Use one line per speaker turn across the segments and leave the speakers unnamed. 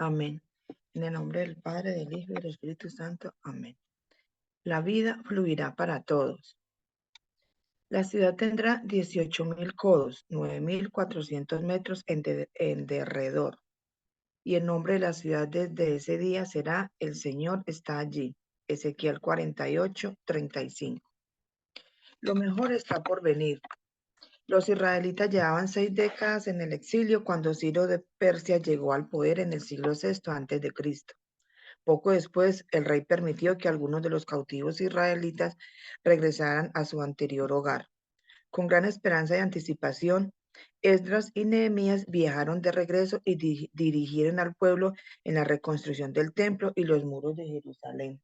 Amén. En el nombre del Padre, del Hijo y del Espíritu Santo. Amén. La vida fluirá para todos. La ciudad tendrá 18.000 codos, 9.400 metros en derredor. Y el nombre de la ciudad desde ese día será El Señor está allí. Ezequiel 48:35. Lo mejor está por venir. Los israelitas llevaban 6 décadas en el exilio cuando Ciro de Persia llegó al poder en el siglo VI a.C. Poco después, el rey permitió que algunos de los cautivos israelitas regresaran a su anterior hogar. Con gran esperanza y anticipación, Esdras y Nehemías viajaron de regreso y dirigieron al pueblo en la reconstrucción del templo y los muros de Jerusalén.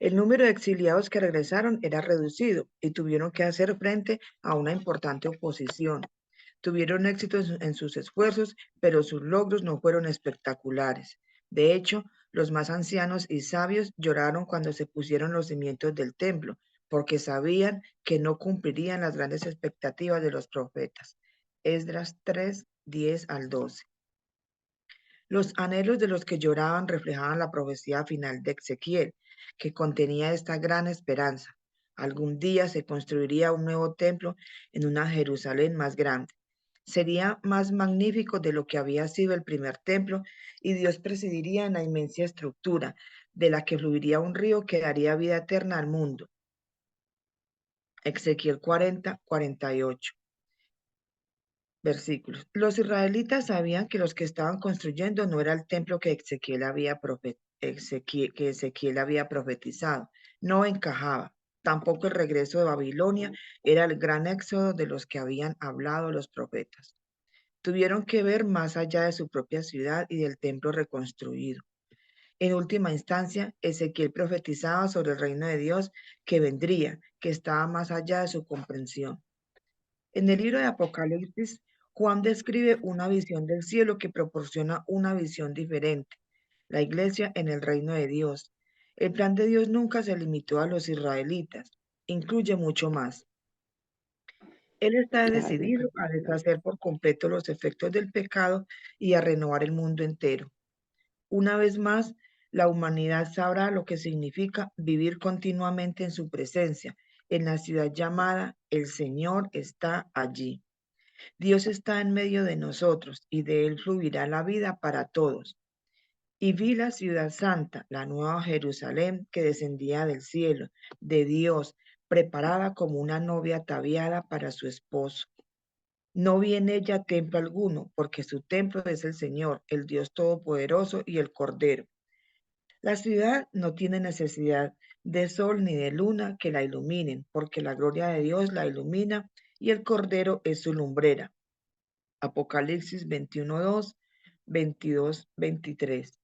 El número de exiliados que regresaron era reducido y tuvieron que hacer frente a una importante oposición. Tuvieron éxito en sus esfuerzos, pero sus logros no fueron espectaculares. De hecho, los más ancianos y sabios lloraron cuando se pusieron los cimientos del templo, porque sabían que no cumplirían las grandes expectativas de los profetas. Esdras 3:10-12. Los anhelos de los que lloraban reflejaban la profecía final de Ezequiel, que contenía esta gran esperanza. Algún día se construiría un nuevo templo en una Jerusalén más grande. Sería más magnífico de lo que había sido el primer templo y Dios presidiría en la inmensa estructura, de la que fluiría un río que daría vida eterna al mundo. Ezequiel 40:48. Versículos. Los israelitas sabían que los que estaban construyendo no era el templo que Ezequiel había profetizado. No encajaba. Tampoco el regreso de Babilonia era el gran éxodo de los que habían hablado los profetas. Tuvieron que ver más allá de su propia ciudad y del templo reconstruido. En última instancia, Ezequiel profetizaba sobre el reino de Dios que vendría, que estaba más allá de su comprensión. En el libro de Apocalipsis, Juan describe una visión del cielo que proporciona una visión diferente, la iglesia en el reino de Dios. El plan de Dios nunca se limitó a los israelitas, incluye mucho más. Él está decidido a deshacer por completo los efectos del pecado y a renovar el mundo entero. Una vez más, la humanidad sabrá lo que significa vivir continuamente en su presencia, en la ciudad llamada El Señor está allí. Dios está en medio de nosotros y de Él fluirá la vida para todos. Y vi la ciudad santa, la nueva Jerusalén que descendía del cielo, de Dios, preparada como una novia ataviada para su esposo. No vi en ella templo alguno, porque su templo es el Señor, el Dios Todopoderoso y el Cordero. La ciudad no tiene necesidad de sol ni de luna que la iluminen, porque la gloria de Dios la ilumina y el Cordero es su lumbrera. Apocalipsis 21:2, 22:23.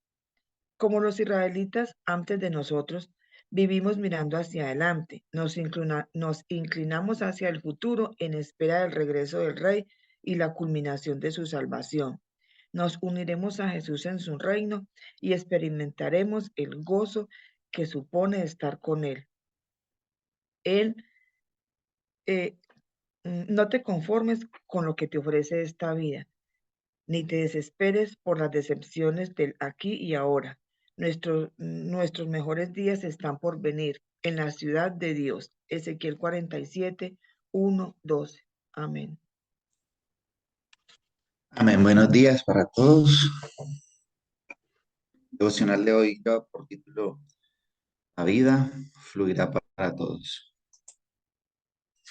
Como los israelitas antes de nosotros, vivimos mirando hacia adelante, nos inclinamos hacia el futuro en espera del regreso del Rey y la culminación de su salvación. Nos uniremos a Jesús en su reino y experimentaremos el gozo que supone estar con Él. Él, eh, no te conformes con lo que te ofrece esta vida, ni te desesperes por las decepciones del aquí y ahora. Nuestros mejores días están por venir en la ciudad de Dios. Ezequiel 47:1-12. Amén.
Amén. Buenos días para todos. Devocional de hoy lleva por título La vida fluirá para todos.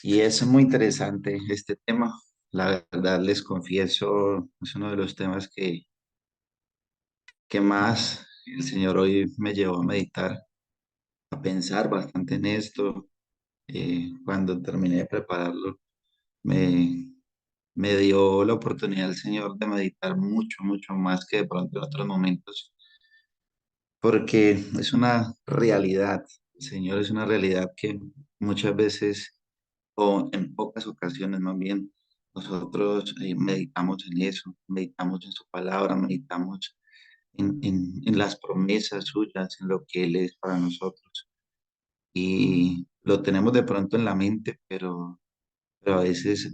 Y es muy interesante este tema. La verdad, les confieso, es uno de los temas que más el Señor hoy me llevó a meditar, a pensar bastante en esto. Cuando terminé de prepararlo, me, me dio la oportunidad el Señor de meditar mucho, mucho más que de pronto en otros momentos, porque es una realidad, Señor, es una realidad que muchas veces, o en pocas ocasiones más bien, nosotros meditamos en eso, meditamos en su palabra, meditamos en las promesas suyas, en lo que Él es para nosotros. Y lo tenemos de pronto en la mente, pero a veces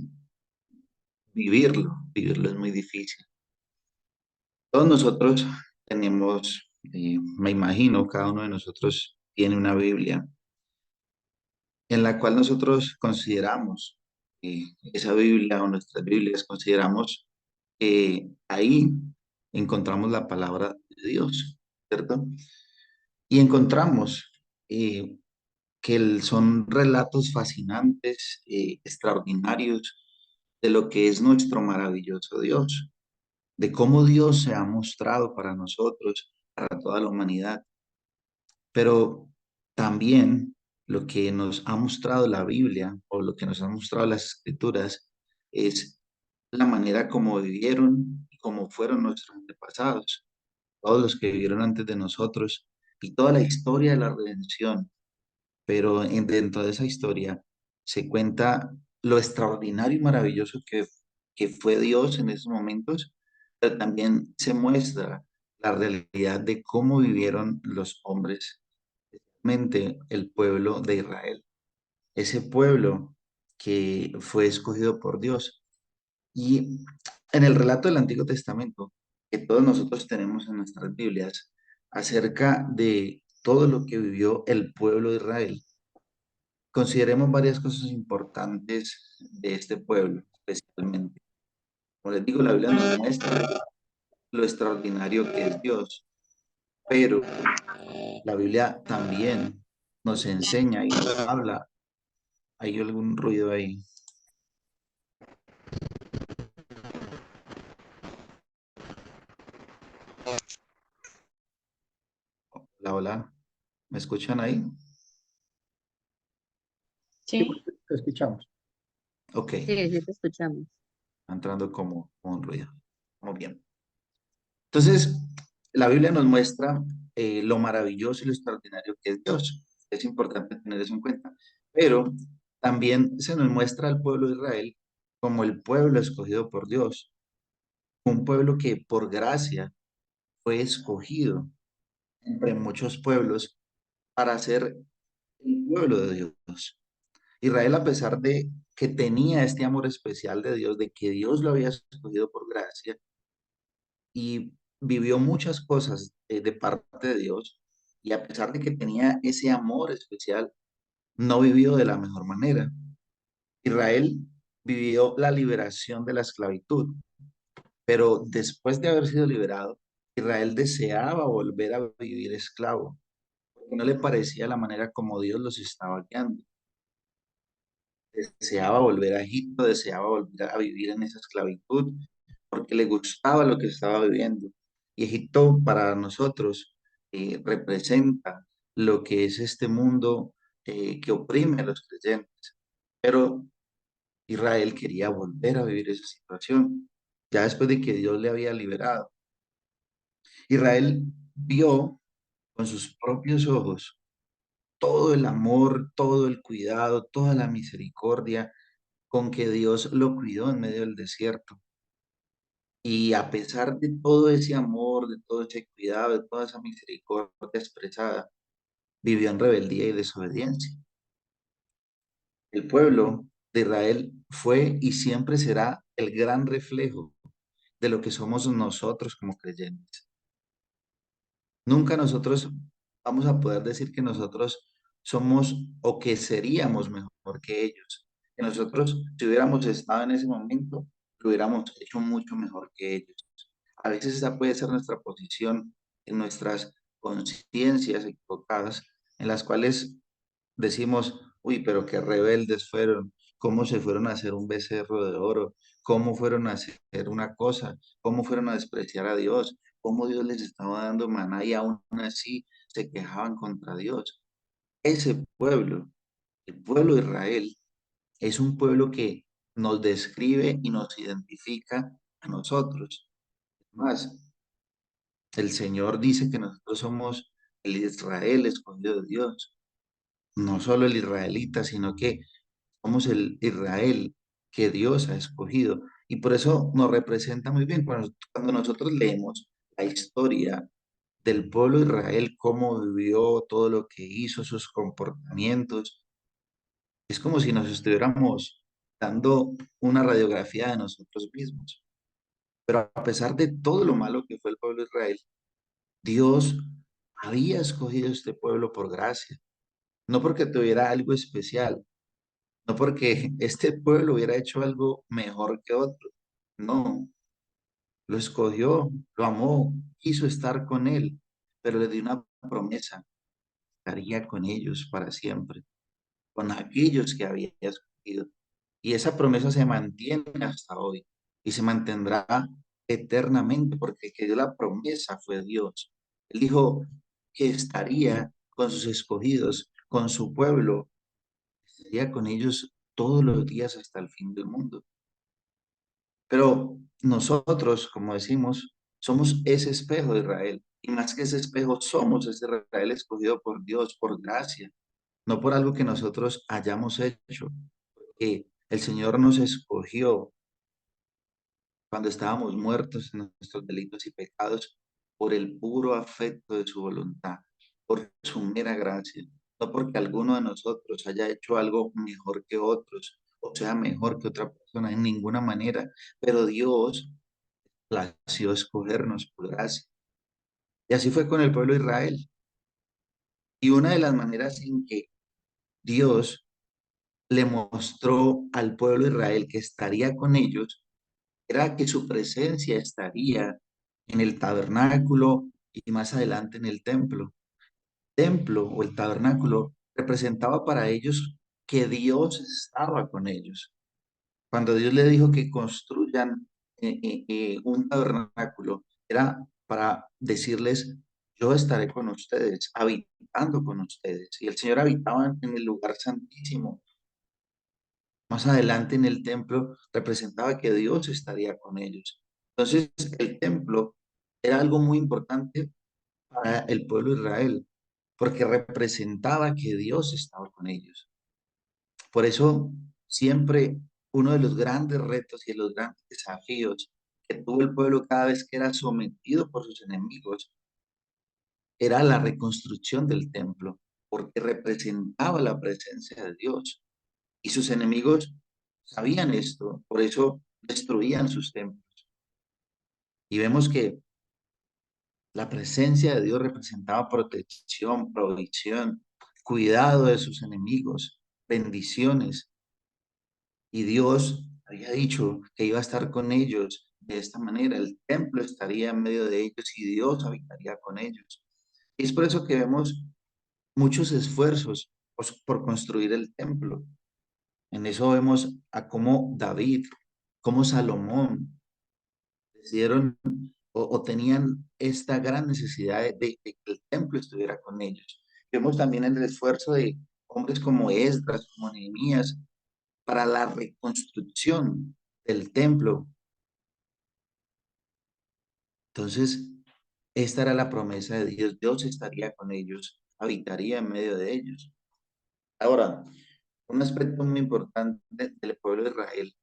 vivirlo es muy difícil. Todos nosotros tenemos, me imagino, cada uno de nosotros tiene una Biblia en la cual nosotros consideramos esa Biblia o nuestras Biblias, consideramos que ahí encontramos la palabra de Dios, ¿cierto? Y encontramos eh, que son relatos fascinantes, extraordinarios de lo que es nuestro maravilloso Dios, de cómo Dios se ha mostrado para nosotros, para toda la humanidad. Pero también lo que nos ha mostrado la Biblia o lo que nos han mostrado las Escrituras es la manera como vivieron y cómo fueron nuestros antepasados, todos los que vivieron antes de nosotros y toda la historia de la redención. Pero dentro de esa historia se cuenta lo extraordinario y maravilloso que fue Dios en esos momentos, pero también se muestra la realidad de cómo vivieron los hombres, especialmente el pueblo de Israel, ese pueblo que fue escogido por Dios. Y en el relato del Antiguo Testamento, que todos nosotros tenemos en nuestras Biblias, acerca de todo lo que vivió el pueblo de Israel, consideremos varias cosas importantes de este pueblo, especialmente. Como les digo, la Biblia nos muestra lo extraordinario que es Dios, pero la Biblia también nos enseña y nos habla. ¿Hay algún ruido ahí? Hola, hola. ¿Me escuchan ahí? Sí,
Sí,
porque te escuchamos. Ok,
sí, sí te escuchamos.
entrando como un ruido. Muy bien. Entonces, la Biblia nos muestra lo maravilloso y lo extraordinario que es Dios. Es importante tener eso en cuenta. Pero también se nos muestra al pueblo de Israel como el pueblo escogido por Dios, un pueblo que por gracia fue escogido entre muchos pueblos para ser el pueblo de Dios. Israel, a pesar de que tenía este amor especial de Dios, de que Dios lo había escogido por gracia, y vivió muchas cosas de parte de Dios, y a pesar de que tenía ese amor especial, no vivió de la mejor manera. Israel vivió la liberación de la esclavitud, pero después de haber sido liberado, Israel deseaba volver a vivir esclavo, porque no le parecía la manera como Dios los estaba guiando. Deseaba volver a Egipto, deseaba volver a vivir en esa esclavitud, porque le gustaba lo que estaba viviendo. Y Egipto para nosotros representa lo que es este mundo que oprime a los creyentes. Pero Israel quería volver a vivir esa situación, ya después de que Dios le había liberado. Israel vio con sus propios ojos todo el amor, todo el cuidado, toda la misericordia con que Dios lo cuidó en medio del desierto. Y a pesar de todo ese amor, de todo ese cuidado, de toda esa misericordia expresada, vivió en rebeldía y desobediencia. El pueblo de Israel fue y siempre será el gran reflejo de lo que somos nosotros como creyentes. Nunca nosotros vamos a poder decir que nosotros somos o que seríamos mejor que ellos. Que nosotros, si hubiéramos estado en ese momento, lo hubiéramos hecho mucho mejor que ellos. A veces esa puede ser nuestra posición en nuestras conciencias equivocadas, en las cuales decimos, uy, pero qué rebeldes fueron, cómo se fueron a hacer un becerro de oro, cómo fueron a hacer una cosa, cómo fueron a despreciar a Dios, cómo Dios les estaba dando maná y aún así se quejaban contra Dios. Ese pueblo, el pueblo de Israel, es un pueblo que nos describe y nos identifica a nosotros. Más, el Señor dice que nosotros somos el Israel escogido de Dios, no solo el israelita, sino que somos el Israel que Dios ha escogido. Y por eso nos representa muy bien cuando nosotros leemos la historia del pueblo de Israel, cómo vivió, todo lo que hizo, sus comportamientos. Es como si nos estuviéramos dando una radiografía de nosotros mismos. Pero a pesar de todo lo malo que fue el pueblo de Israel, Dios había escogido este pueblo por gracia, no porque tuviera algo especial, no porque este pueblo hubiera hecho algo mejor que otro. No, lo escogió, lo amó, quiso estar con él, pero le dio una promesa, estaría con ellos para siempre, con aquellos que había escogido. Y esa promesa se mantiene hasta hoy y se mantendrá eternamente, porque el que dio la promesa fue Dios. Él dijo que estaría con sus escogidos, con su pueblo, estaría con ellos todos los días hasta el fin del mundo. Pero nosotros, como decimos, somos ese espejo de Israel. Y más que ese espejo, somos ese Israel escogido por Dios, por gracia, no por algo que nosotros hayamos hecho. Que el Señor nos escogió cuando estábamos muertos en nuestros delitos y pecados por el puro afecto de su voluntad, por su mera gracia, no porque alguno de nosotros haya hecho algo mejor que otros o sea mejor que otra persona en ninguna manera, pero Dios plació escogernos por gracia. Y así fue con el pueblo de Israel. Y una de las maneras en que Dios le mostró al pueblo de Israel que estaría con ellos era que su presencia estaría en el tabernáculo y más adelante en el templo. Templo o el tabernáculo representaba para ellos que Dios estaba con ellos. Cuando Dios le dijo que construyan un tabernáculo, era para decirles, yo estaré con ustedes, habitando con ustedes. Y el Señor habitaba en el lugar santísimo. Más adelante en el templo representaba que Dios estaría con ellos. Entonces, el templo era algo muy importante para el pueblo de Israel, porque representaba que Dios estaba con ellos. Por eso, siempre uno de los grandes retos y de los grandes desafíos que tuvo el pueblo cada vez que era sometido por sus enemigos era la reconstrucción del templo, porque representaba la presencia de Dios. Y sus enemigos sabían esto, por eso destruían sus templos. Y vemos que la presencia de Dios representaba protección, provisión, cuidado de sus enemigos, bendiciones. Y Dios había dicho que iba a estar con ellos de esta manera. El templo estaría en medio de ellos y Dios habitaría con ellos. Y es por eso que vemos muchos esfuerzos por construir el templo. En eso vemos a cómo David, cómo Salomón decidieron o tenían esta gran necesidad de que el templo estuviera con ellos. Vemos también el esfuerzo de hombres como Esdras, como Nehemías, para la reconstrucción del templo. Entonces, esta era la promesa de Dios. Dios estaría con ellos, habitaría en medio de ellos. Ahora, un aspecto muy importante del pueblo de Israel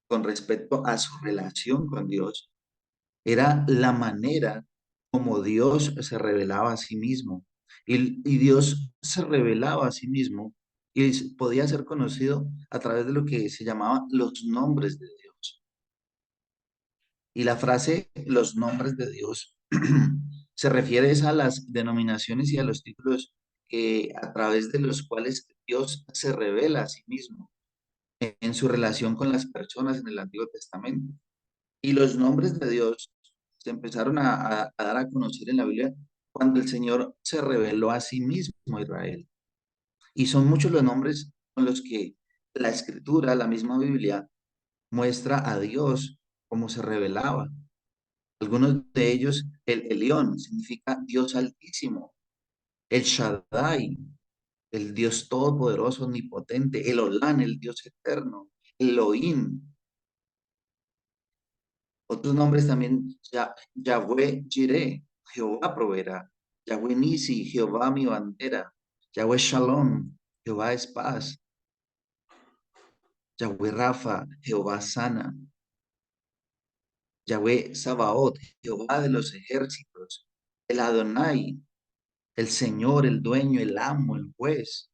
con respecto a su relación con Dios era la manera como Dios se revelaba a sí mismo. Y Dios se revelaba a sí mismo y podía ser conocido a través de lo que se llamaba los nombres de Dios. Y la frase los nombres de Dios se refiere es a las denominaciones y a los títulos a través de los cuales Dios se revela a sí mismo en su relación con las personas en el Antiguo Testamento. Y los nombres de Dios se empezaron a dar a conocer en la Biblia cuando el Señor se reveló a sí mismo a Israel. Y son muchos los nombres con los que la Escritura, la misma Biblia, muestra a Dios como se revelaba. Algunos de ellos, el Elión significa Dios altísimo, el Shaddai, el Dios todopoderoso, omnipotente, el Olán, el Dios eterno, Elohim. Otros nombres también, Yahweh Jireh, Jehová proveerá, Yahweh Nisi, Jehová mi bandera, Yahweh Shalom, Jehová es paz, Yahweh Rafa, Jehová sana, Yahweh Sabaoth, Jehová de los ejércitos, el Adonai, el Señor, el dueño, el amo, el juez,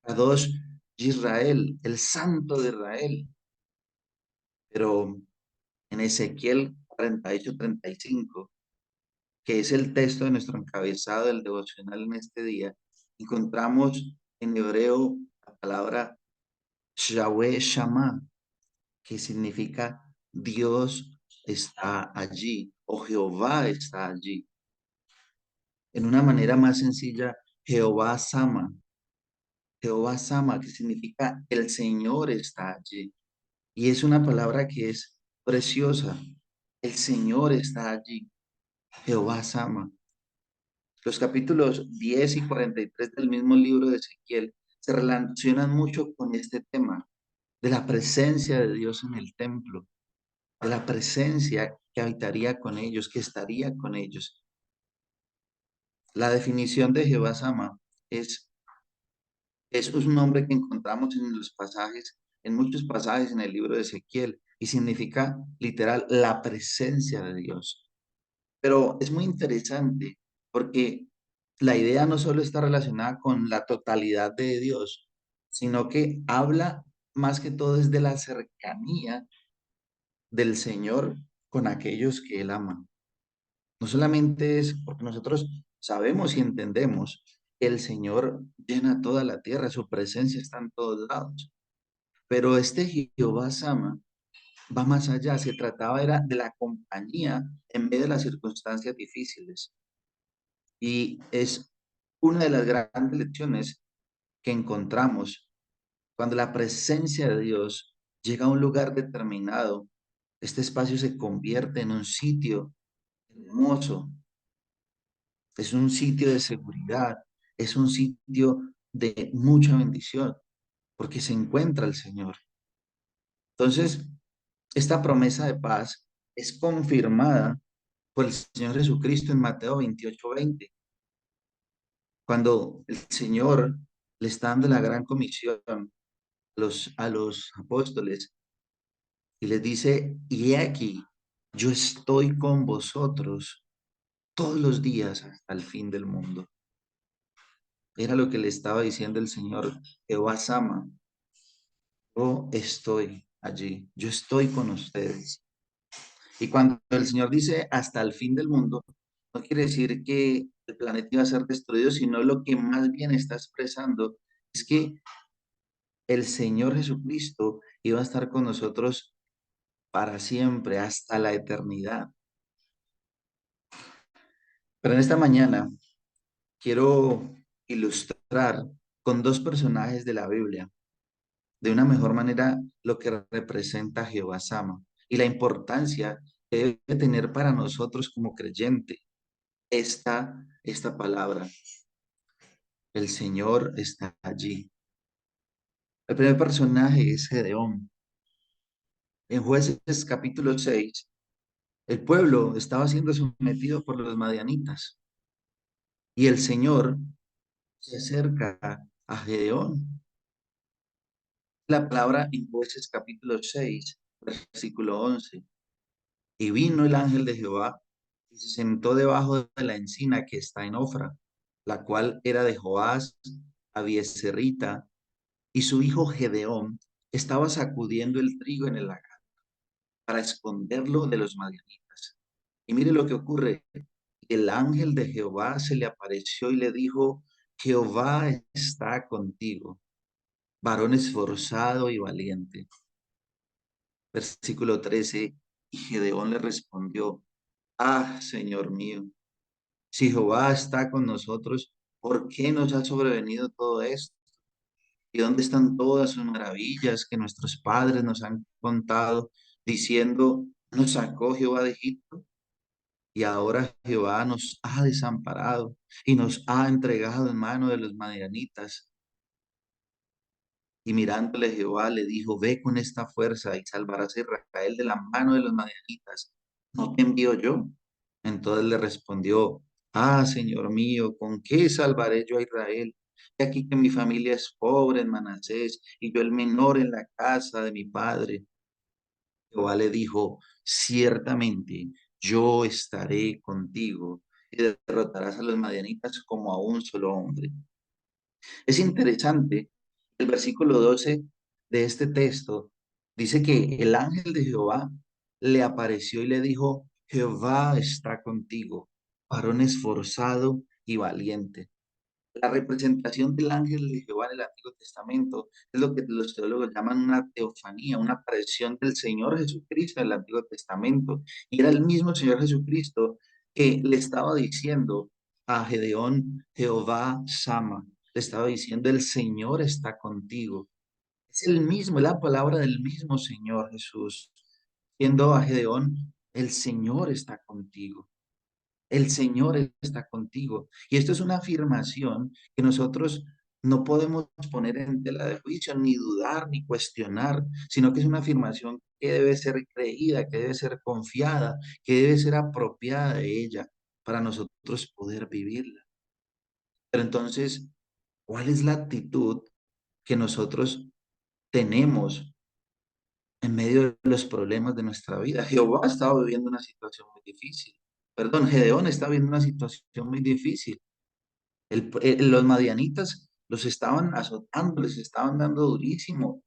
Kadosh Israel, el santo de Israel. Pero en Ezequiel 48-35, que es el texto de nuestro encabezado del devocional en este día, encontramos en hebreo la palabra Yahweh Shammah, que significa Dios está allí o Jehová está allí. En una manera más sencilla, Jehová Sama, que significa el Señor está allí. Y es una palabra que es preciosa. El Señor está allí, Jehová Sama. Los capítulos 10 y 43 del mismo libro de Ezequiel se relacionan mucho con este tema de la presencia de Dios en el templo, de la presencia que habitaría con ellos, que estaría con ellos. La definición de Jehová Sama es, es un nombre que encontramos en los pasajes, en muchos pasajes en el libro de Ezequiel, y significa literal la presencia de Dios. Pero es muy interesante porque la idea no solo está relacionada con la totalidad de Dios, sino que habla más que todo es de la cercanía del Señor con aquellos que Él ama. No solamente es porque nosotros sabemos y entendemos que el Señor llena toda la tierra, su presencia está en todos lados, pero este Jehová Sama va más allá, se trataba era de la compañía en medio de las circunstancias difíciles. Y es una de las grandes lecciones que encontramos cuando la presencia de Dios llega a un lugar determinado. Este espacio se convierte en un sitio hermoso, es un sitio de seguridad, es un sitio de mucha bendición, porque se encuentra el Señor. Entonces, esta promesa de paz es confirmada por el Señor Jesucristo en Mateo 28:20. Cuando el Señor le está dando la gran comisión a los apóstoles y les dice, y he aquí, yo estoy con vosotros todos los días hasta el fin del mundo. Era lo que le estaba diciendo el Señor, Jehová Sama, yo estoy allí, yo estoy con ustedes. Y cuando el Señor dice hasta el fin del mundo, no quiere decir que el planeta iba a ser destruido, sino lo que más bien está expresando es que el Señor Jesucristo iba a estar con nosotros para siempre, hasta la eternidad. Pero en esta mañana quiero ilustrar con dos personajes de la Biblia, de una mejor manera, lo que representa Jehová Sama y la importancia que debe tener para nosotros como creyente esta palabra. El Señor está allí. El primer personaje es Gedeón. En Jueces capítulo 6, el pueblo estaba siendo sometido por los madianitas y el Señor se acerca a Gedeón. La palabra en Jueces capítulo 6, versículo 11. Y vino el ángel de Jehová y se sentó debajo de la encina que está en Ofra, la cual era de Joás, Abieserita, y su hijo Gedeón estaba sacudiendo el trigo en el lagar para esconderlo de los madianitas. Y mire lo que ocurre. El ángel de Jehová se le apareció y le dijo, Jehová está contigo, varón esforzado y valiente. Versículo 13. Y Gedeón le respondió, ah, Señor mío, si Jehová está con nosotros, ¿por qué nos ha sobrevenido todo esto? ¿Y dónde están todas sus maravillas que nuestros padres nos han contado, diciendo, nos sacó Jehová de Egipto? Y ahora Jehová nos ha desamparado y nos ha entregado en mano de los madianitas. Y mirándole Jehová le dijo, ve con esta fuerza y salvarás a Israel de la mano de los madianitas. ¿No te envío yo? Entonces le respondió, ah, Señor mío, ¿con qué salvaré yo a Israel? He aquí que mi familia es pobre en Manasés y yo el menor en la casa de mi padre. Jehová le dijo, ciertamente yo estaré contigo y derrotarás a los madianitas como a un solo hombre. Es interesante, el versículo 12 de este texto dice que el ángel de Jehová le apareció y le dijo, Jehová está contigo, varón esforzado y valiente. La representación del ángel de Jehová en el Antiguo Testamento es lo que los teólogos llaman una teofanía, una aparición del Señor Jesucristo en el Antiguo Testamento. Y era el mismo Señor Jesucristo que le estaba diciendo a Gedeón, Jehová Sama, le estaba diciendo, el Señor está contigo. Es el mismo, es la palabra del mismo Señor Jesús, siendo a Gedeón, el Señor está contigo. El Señor está contigo. Y esto es una afirmación que nosotros no podemos poner en tela de juicio, ni dudar, ni cuestionar, sino que es una afirmación que debe ser creída, que debe ser confiada, que debe ser apropiada de ella para nosotros poder vivirla. Pero entonces, ¿cuál es la actitud que nosotros tenemos en medio de los problemas de nuestra vida? Jehová estaba viviendo una situación muy difícil. Perdón, Gedeón está viviendo una situación muy difícil. Los madianitas los estaban azotando, les estaban dando durísimo,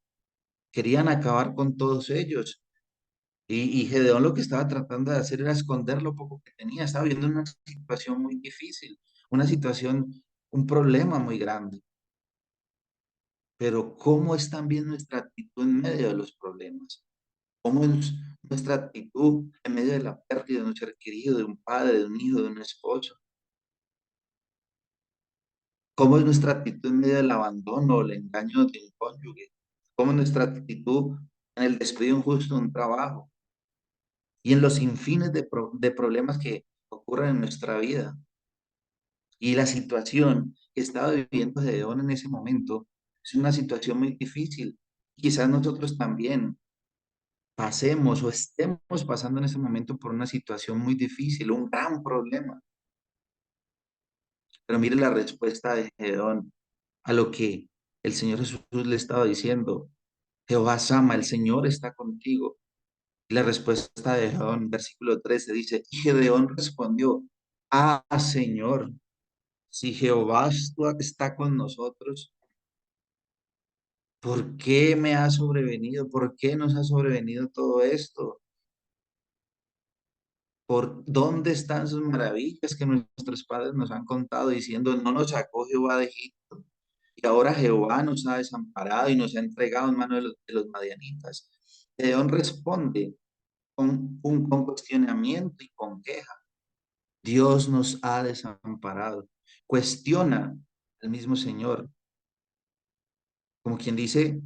querían acabar con todos ellos. Y Gedeón lo que estaba tratando de hacer era esconder lo poco que tenía, estaba viendo una situación muy difícil, una situación, un problema muy grande. Pero ¿cómo es también nuestra actitud en medio de los problemas? ¿Cómo es nuestra actitud en medio de la pérdida de un ser querido, de un padre, de un hijo, de un esposo? ¿Cómo es nuestra actitud en medio del abandono o el engaño de un cónyuge? ¿Cómo es nuestra actitud en el despido injusto de un trabajo y en los sinfines de problemas que ocurren en nuestra vida? Y la situación que estaba viviendo Gedeón en ese momento es una situación muy difícil. Quizás nosotros también pasemos o estemos pasando en ese momento por una situación muy difícil, un gran problema. Pero mire la respuesta de Gedeón a lo que el Señor Jesús le estaba diciendo. Jehová Sama, el Señor está contigo. Y la respuesta de Gedeón, versículo 13, dice, y Gedeón respondió, ah, Señor, si Jehová está con nosotros, ¿por qué me ha sobrevenido? ¿Por qué nos ha sobrevenido todo esto? ¿Por dónde están sus maravillas que nuestros padres nos han contado diciendo, no nos sacó Jehová de Egipto? Y ahora Jehová nos ha desamparado y nos ha entregado en manos de los madianitas. Gedeón responde con cuestionamiento y con queja. Dios nos ha desamparado. Cuestiona al mismo Señor, como quien dice,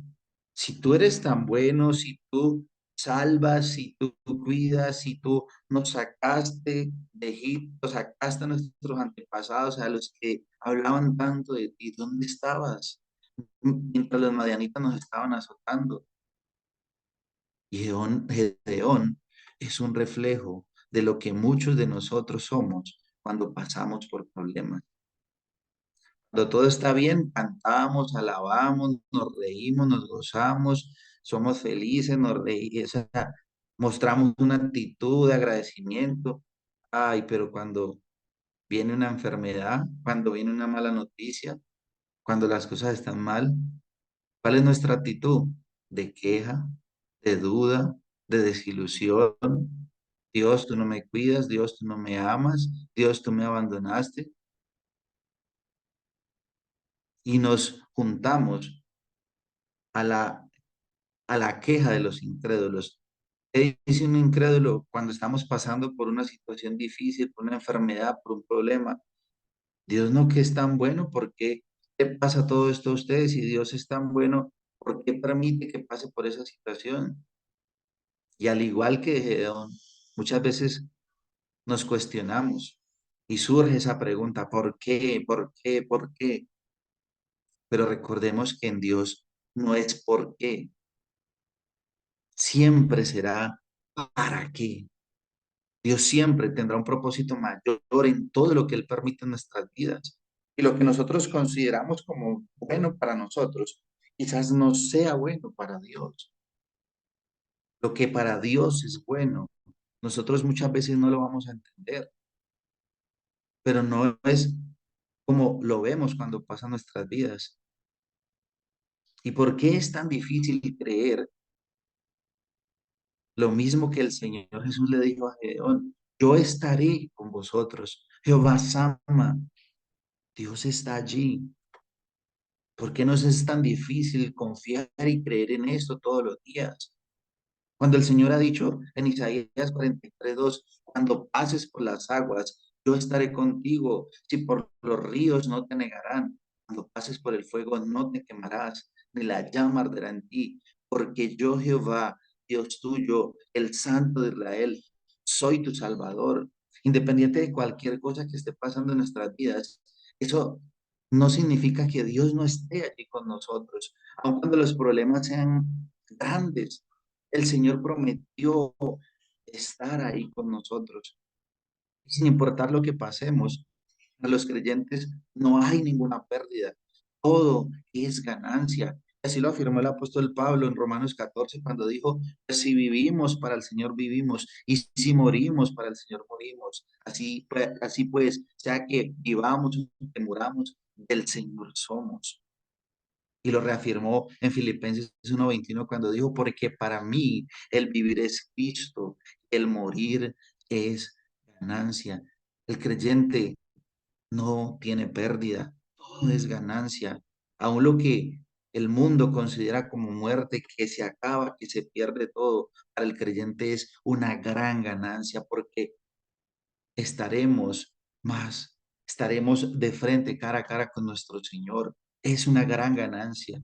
si tú eres tan bueno, si tú salvas, si tú cuidas, si tú nos sacaste de Egipto, sacaste a nuestros antepasados, a los que hablaban tanto de ti, ¿dónde estabas? Mientras los madianitas nos estaban azotando. Y Gedeón es un reflejo de lo que muchos de nosotros somos cuando pasamos por problemas. Cuando todo está bien, cantamos, alabamos, nos reímos, nos gozamos, somos felices, nos reímos, o sea, mostramos una actitud de agradecimiento. Ay, pero cuando viene una enfermedad, cuando viene una mala noticia, cuando las cosas están mal, ¿cuál es nuestra actitud? De queja, de duda, de desilusión. Dios, tú no me cuidas, Dios, tú no me amas, Dios, tú me abandonaste. Y nos juntamos a la queja de los incrédulos. ¿Qué dice un incrédulo cuando estamos pasando por una situación difícil, por una enfermedad, por un problema? Dios no que es tan bueno, ¿por qué le pasa todo esto a ustedes? Si Dios es tan bueno, ¿por qué permite que pase por esa situación? Y al igual que Gedeón, muchas veces nos cuestionamos y surge esa pregunta, ¿por qué? ¿Por qué? ¿Por qué? Pero recordemos que en Dios no es por qué, siempre será para qué. Dios siempre tendrá un propósito mayor en todo lo que Él permite en nuestras vidas. Y lo que nosotros consideramos como bueno para nosotros, quizás no sea bueno para Dios. Lo que para Dios es bueno, nosotros muchas veces no lo vamos a entender, pero no es como lo vemos cuando pasan nuestras vidas. ¿Y por qué es tan difícil creer lo mismo que el Señor Jesús le dijo a Gedeón? yo estaré con vosotros. Jehová Sama, Dios está allí. ¿Por qué nos es tan difícil confiar y creer en esto todos los días? Cuando el Señor ha dicho en Isaías 43:2, cuando pases por las aguas, yo estaré contigo. Si por los ríos no te negarán, cuando pases por el fuego no te quemarás, ni la llama arderá en ti, porque yo Jehová, Dios tuyo, el Santo de Israel, soy tu Salvador. Independiente de cualquier cosa que esté pasando en nuestras vidas, eso no significa que Dios no esté allí con nosotros, aun cuando los problemas sean grandes. El Señor prometió estar ahí con nosotros. Sin importar lo que pasemos, a los creyentes no hay ninguna pérdida. Todo es ganancia. Así lo afirmó el apóstol Pablo en Romanos 14 cuando dijo, pues si vivimos para el Señor vivimos y si morimos para el Señor morimos. Así pues, sea que vivamos o que muramos, del Señor somos. Y lo reafirmó en Filipenses 1:21 cuando dijo, porque para mí el vivir es Cristo, el morir es ganancia. El creyente no tiene pérdida, todo es ganancia. Aún lo que el mundo considera como muerte, que se acaba, que se pierde todo, para el creyente es una gran ganancia porque estaremos más, estaremos de frente, cara a cara con nuestro Señor. Es una gran ganancia.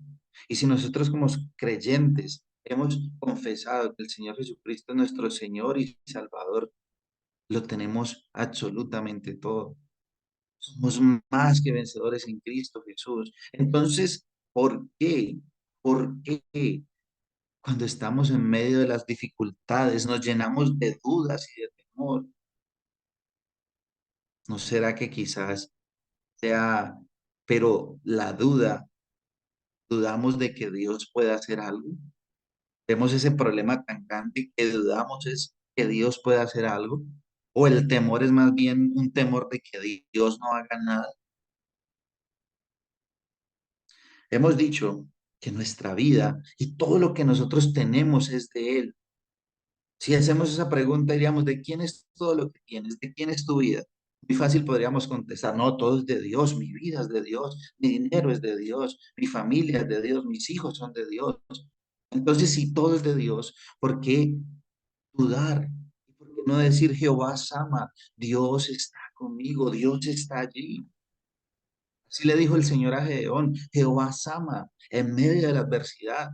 Y si nosotros como creyentes hemos confesado que el Señor Jesucristo es nuestro Señor y Salvador, lo tenemos absolutamente todo. Somos más que vencedores en Cristo Jesús. Entonces, ¿por qué? ¿Por qué cuando estamos en medio de las dificultades nos llenamos de dudas y de temor? ¿No será que quizás sea, pero la duda, dudamos de que Dios pueda hacer algo? Vemos ese problema tan grande que dudamos es que Dios pueda hacer algo, o el temor es más bien un temor de que Dios no haga nada. Hemos dicho que nuestra vida y todo lo que nosotros tenemos es de Él. Si hacemos esa pregunta, diríamos, ¿de quién es todo lo que tienes? ¿De quién es tu vida? Muy fácil podríamos contestar, no, todo es de Dios, mi vida es de Dios, mi dinero es de Dios, mi familia es de Dios, mis hijos son de Dios. Entonces, si todo es de Dios, ¿por qué dudar? ¿Por qué no decir Jehová Sama? Dios está conmigo, Dios está allí. Así le dijo el Señor a Gedeón, Jehová Sama, en medio de la adversidad.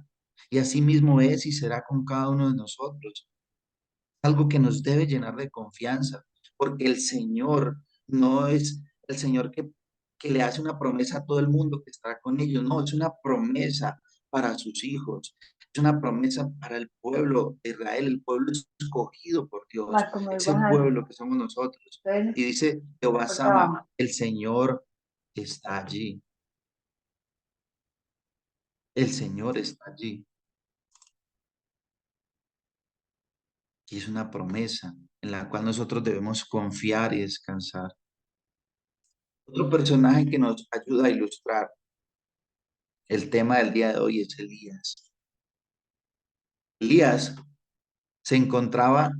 Y así mismo es y será con cada uno de nosotros. Algo que nos debe llenar de confianza, porque el Señor no es el Señor que le hace una promesa a todo el mundo que estará con ellos, no, es una promesa para sus hijos, es una promesa para el pueblo de Israel, el pueblo escogido por Dios,
Marco, me
ese
vuelvas a decir.
pueblo que somos nosotros.
Entonces,
Y dice Jehová
por
Sama,
trabajo.
el Señor está allí, el Señor está allí. Y es una promesa en la cual nosotros debemos confiar y descansar. Otro personaje que nos ayuda a ilustrar el tema del día de hoy es Elías. Elías se encontraba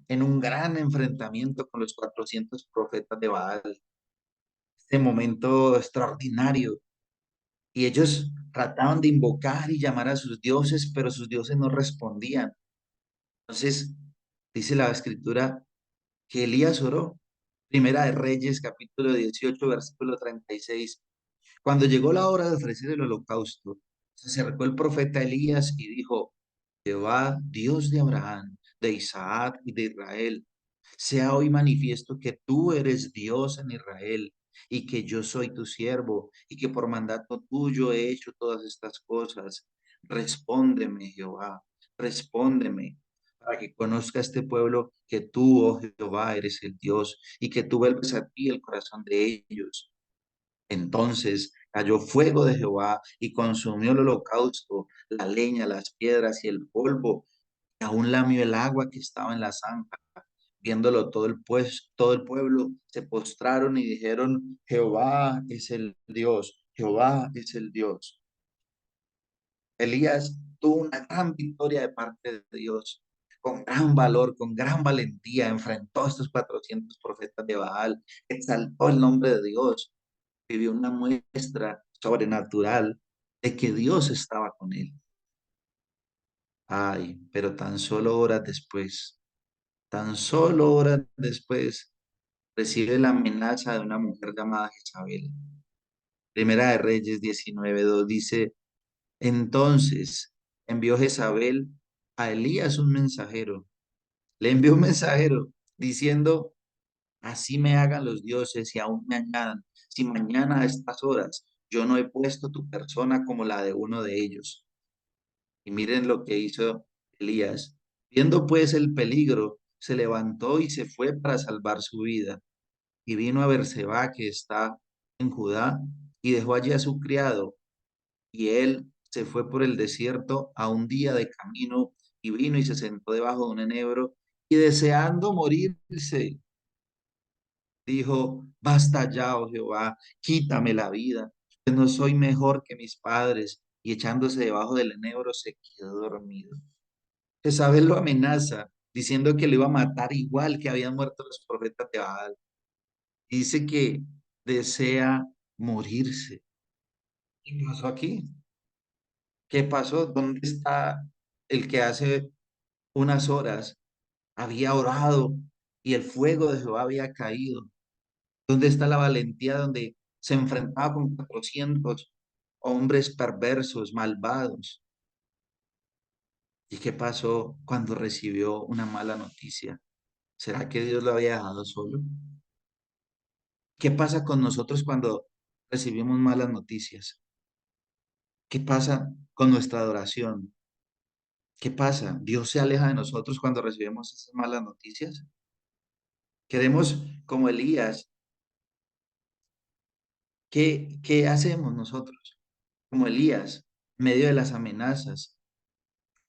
en un gran enfrentamiento con los 400 profetas de Baal, este momento extraordinario, y ellos trataban de invocar y llamar a sus dioses, pero sus dioses no respondían. Entonces, dice la escritura que Elías oró. Primera de Reyes, capítulo 18 versículo 36. Cuando llegó la hora de ofrecer el holocausto, se acercó el profeta Elías y dijo, Jehová, Dios de Abraham, de Isaac y de Israel, sea hoy manifiesto que tú eres Dios en Israel y que yo soy tu siervo y que por mandato tuyo he hecho todas estas cosas. Respóndeme, Jehová, respóndeme, para que conozca este pueblo que tú, oh Jehová, eres el Dios y que tú vuelves a ti el corazón de ellos. Entonces cayó fuego de Jehová y consumió el holocausto, la leña, las piedras y el polvo, y aún lamió el agua que estaba en la zanja. Viéndolo todo el pueblo se postraron y dijeron, Jehová es el Dios, Jehová es el Dios. Elías tuvo una gran victoria de parte de Dios. con gran valor, con gran valentía, enfrentó a estos 400 profetas de Baal, exaltó el nombre de Dios, vivió una muestra sobrenatural de que Dios estaba con él. Ay, pero tan solo horas después, recibe la amenaza de una mujer llamada Jezabel. Primera de Reyes 19:2 dice, entonces envió Jezabel a Elías un mensajero. Le envió un mensajero diciendo, así me hagan los dioses y aún me añadan, si mañana a estas horas yo no he puesto tu persona como la de uno de ellos. Y miren lo que hizo Elías. Viendo pues el peligro, se levantó y se fue para salvar su vida. Y vino a Berseba, que está en Judá, y dejó allí a su criado. Y él se fue por el desierto a un día de camino, y vino y se sentó debajo de un enebro, y deseando morirse, dijo, basta ya, oh Jehová, quítame la vida, pues no soy mejor que mis padres. Y echándose debajo del enebro se quedó dormido. Jezabel lo amenaza, diciendo que lo iba a matar igual que habían muerto los profetas de Baal. Dice que desea morirse. ¿Qué pasó aquí? ¿Qué pasó? ¿Dónde está el que hace unas horas había orado y el fuego de Jehová había caído? ¿Dónde está la valentía donde se enfrentaba con 400 hombres perversos, malvados? ¿Y qué pasó cuando recibió una mala noticia? ¿Será que Dios lo había dejado solo? ¿Qué pasa con nosotros cuando recibimos malas noticias? ¿Qué pasa con nuestra adoración? ¿Qué pasa? ¿Dios se aleja de nosotros cuando recibimos esas malas noticias? Queremos, como Elías, ¿qué hacemos nosotros? Como Elías, en medio de las amenazas.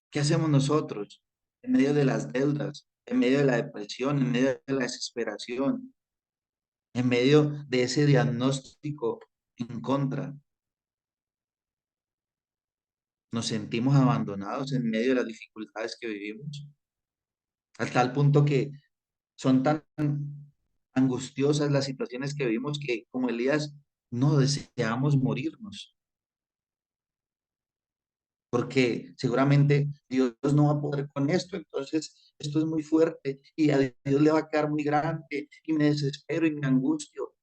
¿Qué hacemos nosotros en medio de las deudas, en medio de la depresión, en medio de la desesperación, en medio de ese diagnóstico en contra? Nos sentimos abandonados en medio de las dificultades que vivimos, a tal punto que son tan angustiosas las situaciones que vivimos que, como Elías, no deseamos morirnos, porque seguramente Dios no va a poder con esto, entonces esto es muy fuerte y a Dios le va a quedar muy grande y me desespero y me angustio.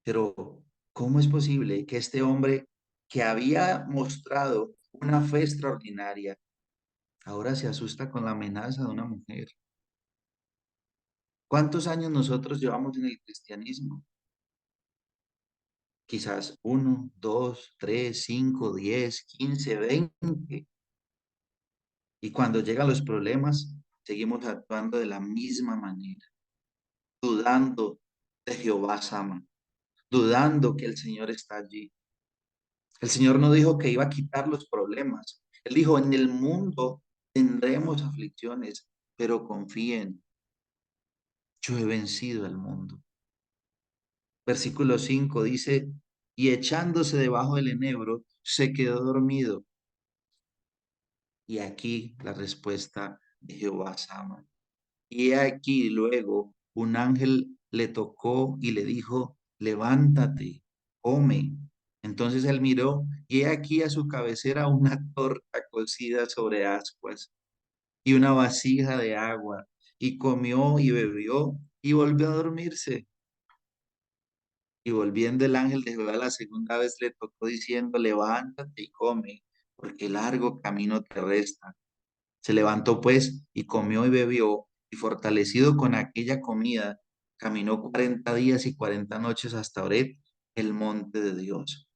Pero, ¿cómo es posible que este hombre que había mostrado una fe extraordinaria, ahora se asusta con la amenaza de una mujer? ¿Cuántos años nosotros llevamos en el cristianismo? Quizás uno, dos, tres, cinco, 10, 15, 20. Y cuando llegan los problemas, seguimos actuando de la misma manera, dudando de Jehová Sama, dudando que el Señor está allí. El Señor no dijo que iba a quitar los problemas. Él dijo, en el mundo tendremos aflicciones, pero confíen, yo he vencido al mundo. Versículo 5 dice, y echándose debajo del enebro, se quedó dormido. Y aquí la respuesta de Jehová Sama. Y aquí luego un ángel le tocó y le dijo, levántate, come. Entonces él miró y he aquí a su cabecera una torta cocida sobre ascuas y una vasija de agua, y comió y bebió y volvió a dormirse. Y volviendo el ángel de Jehová la segunda vez le tocó diciendo, levántate y come, porque largo camino te resta. Se levantó pues y comió y bebió, y fortalecido con aquella comida, caminó 40 días y 40 noches hasta Horeb, el monte de Dios.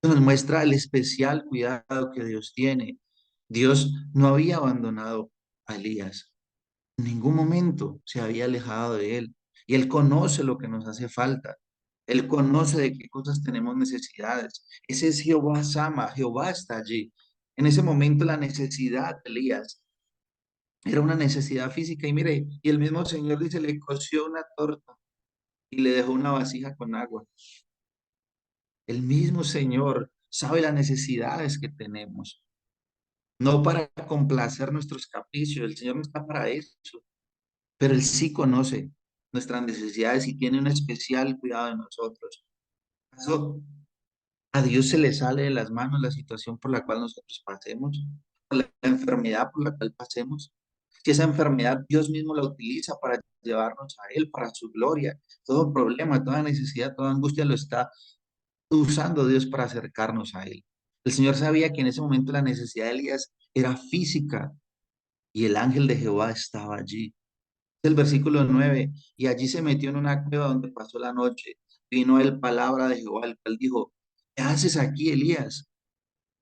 Esto nos muestra el especial cuidado que Dios tiene. Dios no había abandonado a Elías. En ningún momento se había alejado de él. Y él conoce lo que nos hace falta. Él conoce de qué cosas tenemos necesidades. Ese es Jehová Sama, Jehová está allí. En ese momento la necesidad de Elías era una necesidad física y mire, y el mismo Señor dice, le coció una torta y le dejó una vasija con agua. El mismo Señor sabe las necesidades que tenemos. no para complacer nuestros caprichos. El Señor no está para eso, pero Él sí conoce nuestras necesidades y tiene un especial cuidado de nosotros. ¿Acaso a Dios se le sale de las manos la situación por la cual nosotros pasemos, por la enfermedad por la cual pasemos? Si esa enfermedad Dios mismo la utiliza para llevarnos a Él, para su gloria. Todo problema, toda necesidad, toda angustia lo está usando Dios para acercarnos a Él. El Señor sabía que en ese momento la necesidad de Elías era física y el ángel de Jehová estaba allí. El versículo 9, y allí se metió en una cueva donde pasó la noche. Vino él palabra de Jehová, el cual dijo, ¿qué haces aquí, Elías?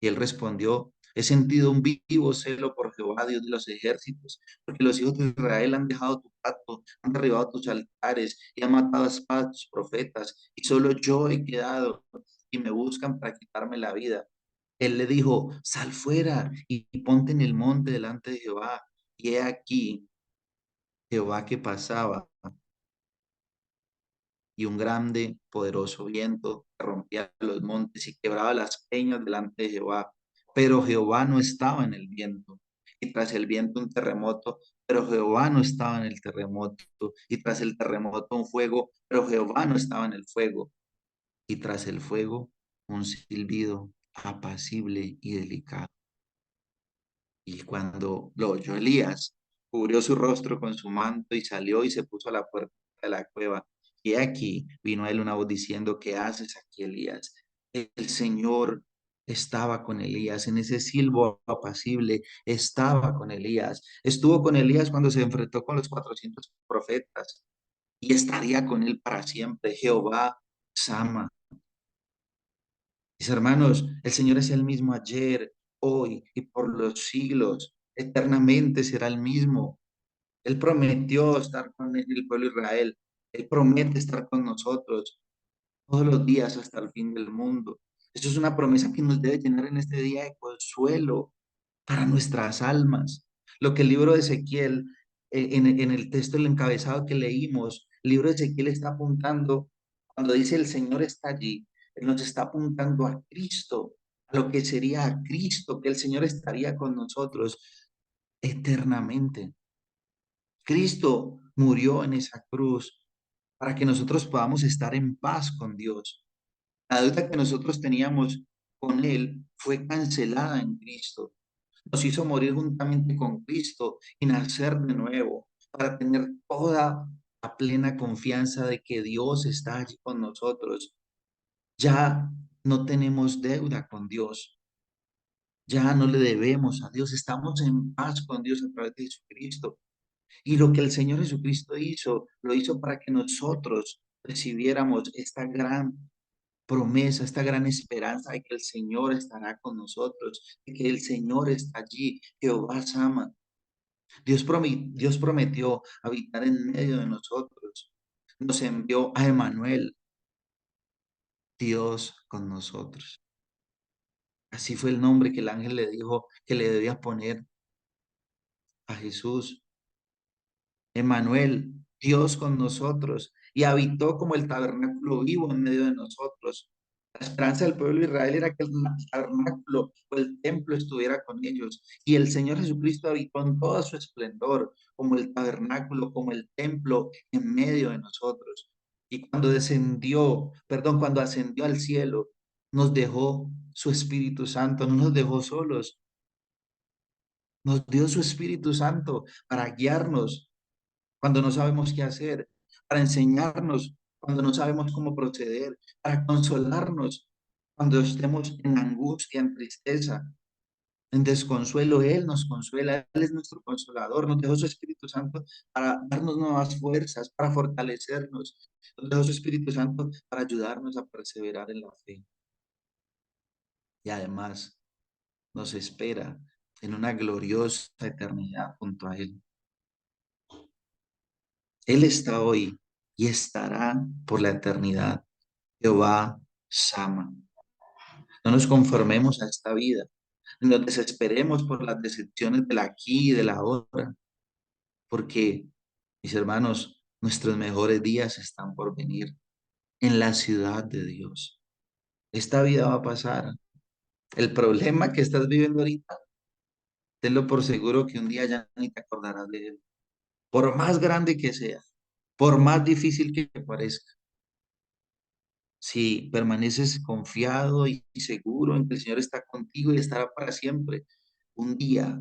Y él respondió, he sentido un vivo celo por Jehová, Dios de los ejércitos, porque los hijos de Israel han dejado tu pacto, han derribado tus altares y han matado a espada a tus profetas, y solo yo he quedado y me buscan para quitarme la vida. Él le dijo, sal fuera y ponte en el monte delante de Jehová. Y he aquí Jehová que pasaba y un grande, poderoso viento que rompía los montes y quebraba las peñas delante de Jehová. Pero Jehová no estaba en el viento. Y tras el viento un terremoto, pero Jehová no estaba en el terremoto. Y tras el terremoto un fuego, pero Jehová no estaba en el fuego. Y tras el fuego un silbido apacible y delicado. Y cuando lo oyó Elías, cubrió su rostro con su manto y salió y se puso a la puerta de la cueva. Y aquí vino a él una voz diciendo, ¿qué haces aquí, Elías? El Señor estaba con Elías, en ese silbo apacible estaba con Elías. Estuvo con Elías cuando se enfrentó con los 400 profetas y estaría con él para siempre. Jehová Sama. Mis hermanos, el Señor es el mismo ayer, hoy y por los siglos. Eternamente será el mismo. Él prometió estar con el pueblo de Israel. Él promete estar con nosotros todos los días hasta el fin del mundo. Eso es una promesa que nos debe llenar en este día de consuelo para nuestras almas. Lo que el libro de Ezequiel, en el texto, el encabezado que leímos, el libro de Ezequiel está apuntando, cuando dice el Señor está allí, Él nos está apuntando a Cristo, a lo que sería a Cristo, que el Señor estaría con nosotros eternamente. Cristo murió en esa cruz para que nosotros podamos estar en paz con Dios. La deuda que nosotros teníamos con Él fue cancelada en Cristo. Nos hizo morir juntamente con Cristo y nacer de nuevo para tener toda la plena confianza de que Dios está allí con nosotros. Ya no tenemos deuda con Dios, ya no le debemos a Dios, estamos en paz con Dios a través de Jesucristo. Y lo que el Señor Jesucristo hizo, lo hizo para que nosotros recibiéramos esta gran promesa, esta gran esperanza de que el Señor estará con nosotros, de que el Señor está allí, Jehová ama. Dios prometió habitar en medio de nosotros. Nos envió a Emanuel, Dios con nosotros. Así fue el nombre que el ángel le dijo que le debía poner a Jesús. Emanuel, Dios con nosotros, y habitó como el tabernáculo vivo en medio de nosotros. La esperanza del pueblo de Israel era que el tabernáculo o el templo estuviera con ellos, y el Señor Jesucristo habitó en todo su esplendor, como el tabernáculo, como el templo en medio de nosotros. Y cuando descendió, perdón, cuando ascendió al cielo, nos dejó su Espíritu Santo, no nos dejó solos, nos dio su Espíritu Santo para guiarnos cuando no sabemos qué hacer, para enseñarnos cuando no sabemos cómo proceder, para consolarnos cuando estemos en angustia, en tristeza, en desconsuelo. Él nos consuela, Él es nuestro consolador, nos dejó su Espíritu Santo para darnos nuevas fuerzas, para fortalecernos, nos dejó su Espíritu Santo para ayudarnos a perseverar en la fe. Y además nos espera en una gloriosa eternidad junto a Él. Él está hoy y estará por la eternidad. Jehová Sama. No nos conformemos a esta vida, ni nos desesperemos por las decepciones del aquí y de la ahora, porque, mis hermanos, nuestros mejores días están por venir en la ciudad de Dios. Esta vida va a pasar. El problema que estás viviendo ahorita tenlo por seguro que un día ya ni te acordarás de él. Por más grande que sea, por más difícil que te parezca, si permaneces confiado y seguro en que el Señor está contigo y estará para siempre, un día,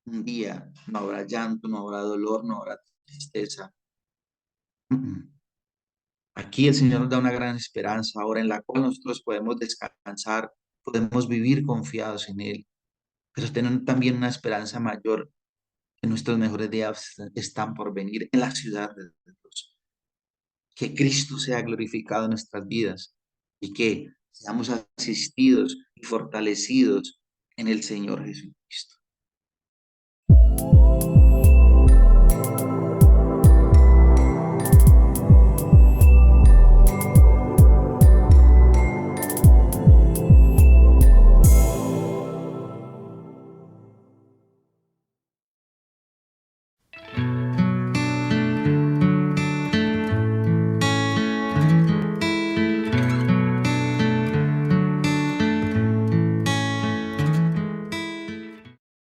un día no habrá llanto, no habrá dolor, no habrá tristeza. Mm, mm. Aquí el Señor nos da una gran esperanza ahora en la cual nosotros podemos descansar, podemos vivir confiados en Él, pero tener también una esperanza mayor, que nuestros mejores días están por venir en la ciudad de Dios. Que Cristo sea glorificado en nuestras vidas y que seamos asistidos y fortalecidos en el Señor Jesucristo.